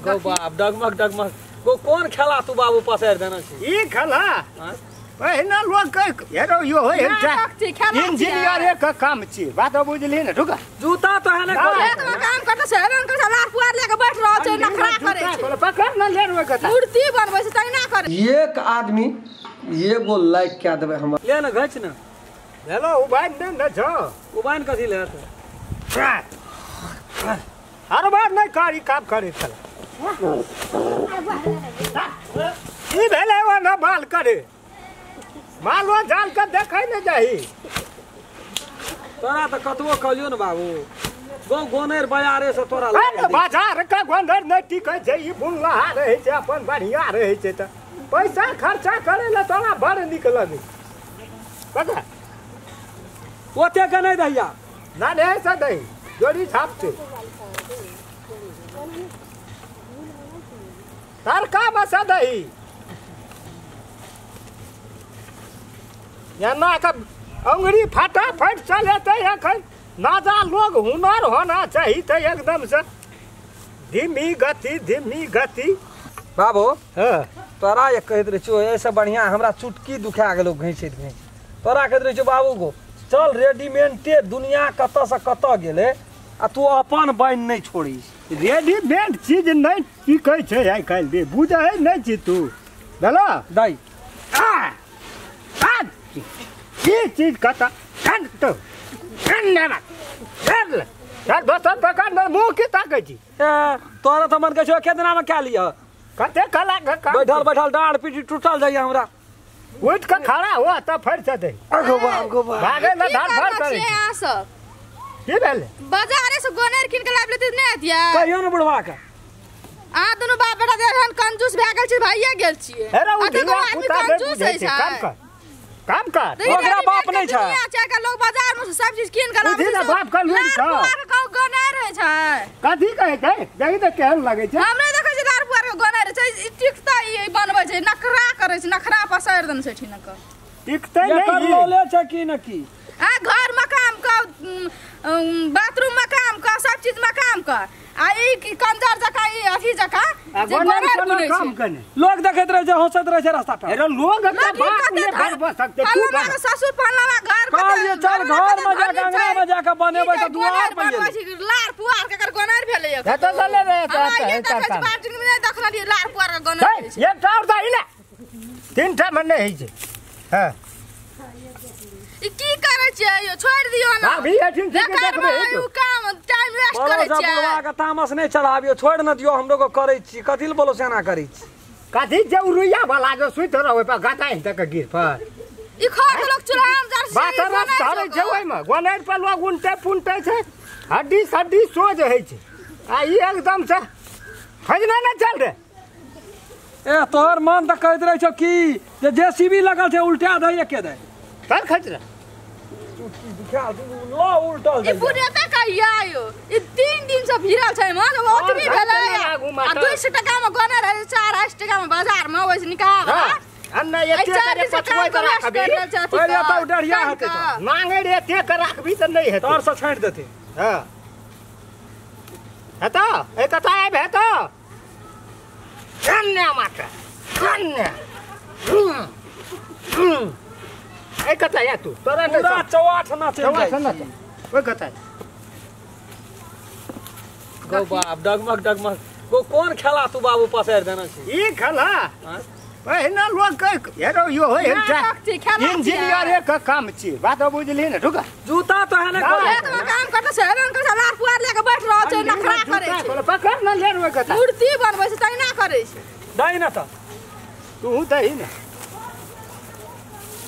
गो बाप डगमग डगमग गो कौन खेला तू बाबू पसार देना छी ई खेला पहिना लोग के हेरो यो होय इंजीनियर एक काम छी बात बुझली ने ठुका जूता तो है ना काम करते से रंग के लार पुआर लेके बैठ रहो छै नखरा करे छै पकड़ न ले रो कथा मूर्ति बनबै छै तैना करे एक आदमी एगो लाइक क्या देबे हम ले ना घच ना हेलो उबान न छ उबान कथि ले हर बार नहीं कारी काम करे चल ई भेले वो न बाल करे मालवा जाल के देखै न जाही तोरा त कतबो कहलियो न बाबू गो गोनेर बाजारे से तोरा बाजार का गोनेर नहीं टिकै छै ई बुनलहा रहै छै अपन बढ़िया रहै छै त पैसा खर्चा करे ले तोरा बड़ निक लगे पता ओते के नहीं दैया ना दे से दे जोड़ी छाप छै तरका बसा दही ना का अंगुरी फटाफट चले नाजा लोग हुनर होना चाहिए तो एकदम से धीमी गति बाबू हाँ तोरा ये कहत रहे छो ऐसे बढ़िया हमरा चुटकी दुखा गेलो घैंचत तोरा कहत रहे छो बाबू को चल रेडीमेड दुनिया कत से कत गेले आ तू अपन बन नहीं छोड़ी रेडीमेड चीज नहीं टिकै छै आइ काल्हि दे बुझै नहीं छी तू भेलो दाई ये चीज कता तो धन्यवाद चल दोसर प्रकार न मुंह की ताकै छी तोरा त मन कहै छो केतना में क्या लिया कते कला बैठल बैठल डाढ़ पीठी टूटल जाइए हमरा उठ के खड़ा हुआ त फट से दे गो बा भागे न धार भर करे आ सब की भेल बाजारे से गोनेर किन के लाब लेते नै दिया कहियो न बुढ़वा का आ दोनों बाप बेटा देहन कंजूस भए गेल छी भैया गेल छिए अरे उ ढिला पुता दे बुझै छै काम कर ओकरा बाप नहीं छै चाहे के लोग बाजार में सब चीज किन के लाब उठी बाप का लूट छ कौ गोनेर रहे छै कथि कहै छै देखि त केहन लागे छै हम नहीं देखै छी लार पुआर के गोनेर छै ई टिकता ई बनबै छै नखरा करे छै नखरा पसार देन छै ठिन के टिकते नहीं ये ले छै की न की आ घर मकाम का बाथरूम मकाम का सब चीज मकाम का आ ई कंजर जका ई अथी जका जे गोनेर बुनै काम छै कने लोग देखैत रहे छै हंसैत रहे छै रास्ता पर अरे लोग का बात ने भर बस सकते तू हमारा ससुर पहलवा घर कहल ये चल घर में जाके अंगना में जाके बनेबै त दुआर पर बनबै लार पुआर के कर गोनेर भेलै त चले रे त बाटी में नहीं देखलिए लार पुआर के गोनेर छै ये टावर दा इले तीन टा में नहीं छै हां ई की करे छै यो छोड़ दियो ना अभी एठिन से देखबे यू काम टाइम वेस्ट करे छै बुढ़वा के तामस नहीं चढ़ाबियो छोड़ न दियो हमरो को करै छी कथि ल बोलो सेना करै छी कथि जे उरुया वाला जो सुइत रहै पर गाता हिं तक गिर पर ई खर लोग चुराम जर बात रस धरै छै ओइ में गोनेर पर लोग उनटे पुनटे छै हड्डी सड्डी सोज है छै आ ई एकदम से खजना न चल रे ए तोहर मन त कहैत रहे छौ की जे जेसीबी लगल छै उल्टा दे के दे कर खचरा चुटकी दिखा लो उल्टल ई बुढ़िया त कहिया आयो ई 3 दिन से भिड़ल छै म जब ओतबी भेलै आ 200 टका में गोनेर 480 टका में बाजार में ओइसे निकाल अन्ना एते करे पछुआ त राखबी पहिले त डरिया हेते त मांगे रे एते के राखबी त नहीं हेते तोर से छांट देते हां हेता ए कता आइ भेत कन्या माता कन्या ए कता या तू तोरा पूरा चौआठ ना चल जाय ओए कता गो बाप डगमग डगमग गो कौन खेला तू बाबू पसार देना छी ई खेला पहिना लोग के हेरो यो होय इंजीनियर एक काम छी बात बुझली ने ठुका जूता तो है ना काम करते से रंग के लार पुआर लेके बैठ रहो छै नखरा करे छै पकड़ न ले रो कता मूर्ति बनबै छै तैना करे छै दई ना त तू दही ना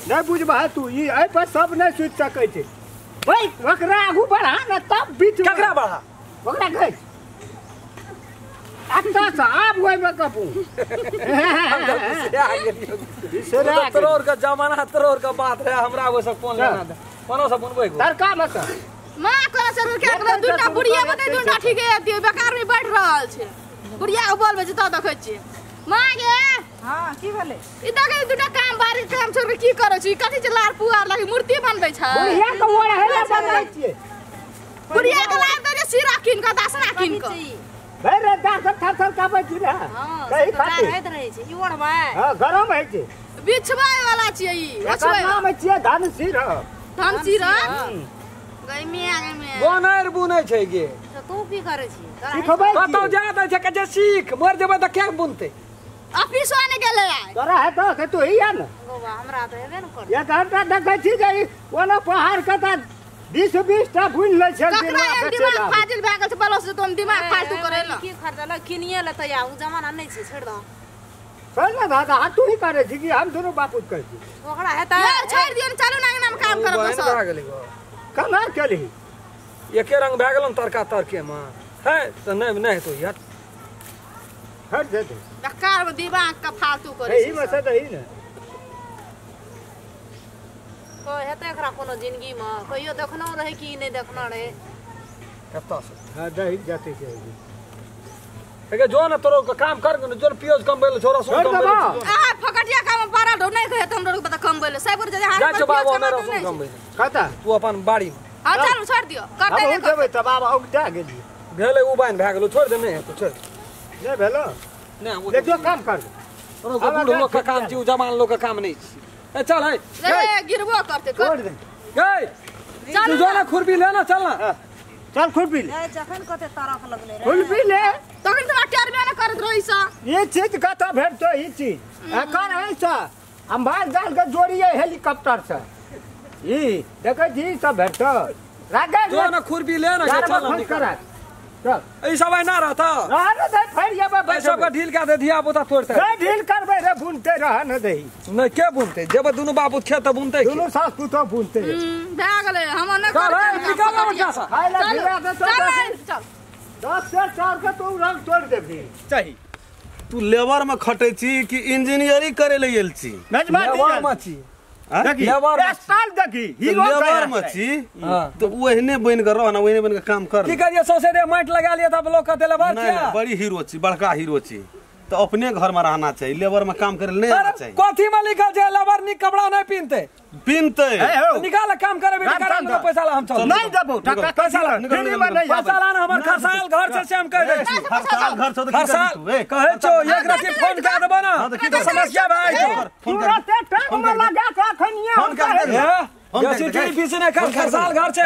नहीं बुझबा तू ई ए पर सब नहीं सुत सकै छै भाई ओकरा आगू बढ़ा न तब बीच ककरा बढ़ा ओकरा गई आता साहब होय में कपू तरोर का जमाना तरोर का बात है हमरा वो सब फोन लेना दे कोनो सब बनबै तरका मत मां करे से के दुटा बुढ़िया बते दुटा ठीक है दियो बेकार में बैठ रहल छै बुढ़िया के बोलबे छै त देखै छी मां गे हां की भेलै ई देखै दुटा काम बारी काम छोड़ के की करै छी कथि छै लार पुआर लागी मूर्ति बनबै छै बुढ़िया के ओढ़ हेला बनबै छियै बुढ़िया के लार दे सिरा किन के दासना किन के भाई रे दास थर थर काबै छी ना हां कहीं सरकार खातिर रहत रहे छै ई ओढ़ में हां गरम है छी बिछवाय वाला छियै ई एकर नाम छियै धनसिर धनसिर गई में बनैर बुनै छै गे तो तू की करे छी सिखबै कतौ जा दै छै कहे सीख मर जेबै त क्या बुनते ऑफिस आने गेले आइ तोरा है तो के तू ही आ ना गोवा हमरा तो हेबे न कर एक घंटा देखै छी जे ओना पहाड़ के त 20 टा बुन लै छै ककरा एहन दिमाग फाजिल भए गेल छै बलोस से तुम दिमाग फालतू करे ल की खर्चा ल किनिए लेतै या उ जमाना नै छै छोड़ दो चल ना दादा हाथ तू ही करे छी कि हम दोनों बापूत कर छी ओकरा हेतै यार छोड़ दियो न चलू ना अंगना में काम करब बहन सब भए गेलै गो कना केली एके रंग भए गेलौ तड़का तड़के में है त नहीं तो यार हट दे दे बेकार में दिमाग का फालतू करे एही में से दही ना को हेतै एकरा कोनो जिंदगी में कहियो देखनो रहे कि नै देखनो रहे कत्ता से हां दही जाते के के जो ना तोरो का काम कर जो पियोज कम बेल छोरा सुन छोड़ कम देबा बेल आ फकटिया काम पारा ढो नहीं कहे तुम लोग बता कम बोले सब कर जे हाथ जा पर छ बाबू पियाज मेरा कम सुन कम नहीं बेल कता तू अपन बाड़ी में हां चल छोड़ दियो कर अब दे उठ जेबै त बाबा उगटा गेली भेले उ बाइन भए गेलो छोड़ दे नहीं तो छोड़ नै भेलो नहीं वो देखो काम कर तोरो को बूढ़ लोग का काम छी उ जवान लोग का काम नहीं छी ए चल है रे गिरबो करते छोड़ कर दे गए तू जो ना खुरपी ले ना चल ना चल खुरपी ले ए जखन कते तरफ लगले रे खुरपी ले तखन तो टेर में ना करत रही सा ये चीज कता भेटतो ई चीज एकर है सा हम बाहर जाल के जोड़िए हेलीकॉप्टर से ई देखै जी सब भेटतो रागे जो ना खुरपी ले ना के चल फोन करा चल ऐ सब ना रहता रहने दे फेर जेबै ऐ सब का ढील का दे दिया पोता तोड़ते रे ढील करबै रे बुनते रहने दे नहीं के बुनते जब दोनों बाबू खेत बुनते दोनों सास पुतो बुनते भए गेलै हम न चल कर है निकाल ना बच्चा सा खाइ ला भिड़ा दे तो चल 10 से 4 के तू रंग तोड़ देबी चाहिए तू लेबर में खटे छी कि इंजीनियरिंग करे ले गेल छी नजमा लेबर मची देखी लेबर में स्टाइल देखी हीरो लेबर में छी तो ओहने बन के रह ना ओहने बन के काम कर की करिए सौसे दे माइट लगा लिया तब लोग कहते लेबर नहीं क्या बड़ी हीरो छी बड़का हीरो छी तो अपने घर में रहना चाहिए लेबर में काम करे नहीं आना अरे चाहिए कथी में लिखल छै लेबर नी कपड़ा नहीं पहनते पिनते तो निकाल काम करे भी निकाल काम पैसा ला हम चल नहीं देबो टका पैसा ला निकल, फ्री में नहीं पैसा ला हमर खरसाल घर से हम कह दे छी हर साल घर से तो हर साल कहे छो एक राति फोन कर देबो ना तो समस्या भाई छो फोन पूरा कर ते टाइम में लगा के अखनिया फोन कर दे। जैसे टीवी पीछे नहीं खरसाल घर से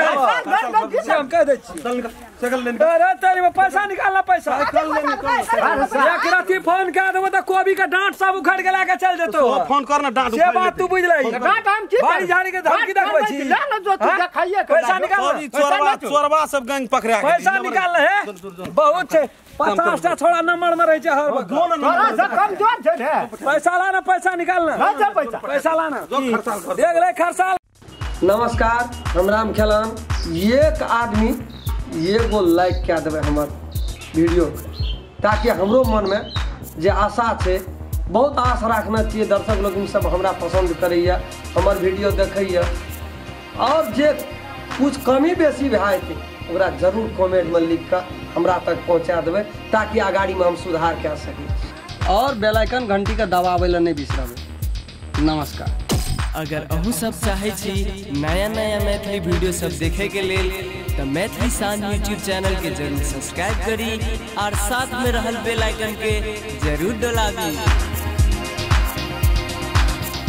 हम कह दे छी चल सकल लेन अरे तेरी में पैसा निकालना पैसा कल ले निकल एक राति फोन कर देबो तो कोबी का डांट सब उखड़ के लाके चल जेतो फोन करना डांट से बात तू बुझ लई डांट हम की बाड़ी झाड़ी के धमकी देखबै छी ले लो जो तू खाइए पैसा निकाल चोरवा सब गैंग पकड़ा के पैसा निकाल है बहुत छे 50 टा छोड़ा नंबर में रह छै हर थोड़ा सा कमजोर छे रे पैसा लाना पैसा निकालना ना जा पैसा पैसा लाना जो खरसाल घर देख ले खरसाल नमस्कार हम राम खेलान एक आदमी एगो लाइक क्या देवे हमर वीडियो ताकि हमरो मन में जे आशा है बहुत आश रखना चाहिए दर्शक लोग सब हमरा पसंद करैया हमर वीडियो देखैया और जे कुछ कमी बेसी भए जेतै ओकरा जरूर कमेंट में लिख कर हमरा तक पहुँचा देबै ताकि आगाड़ी में हम सुधार कऽ सकी और बेल आइकन घंटी के दबाबै लए नहीं बिसरबै नमस्कार। अगर अहू सब चाहे छी नया नया मैथिली वीडियो सब देखे के लेल तो मैथिली साँझ यूट्यूब चैनल के जरूर सब्सक्राइब करी और साथ में रहल बेल आइकन के जरूर दबाबी।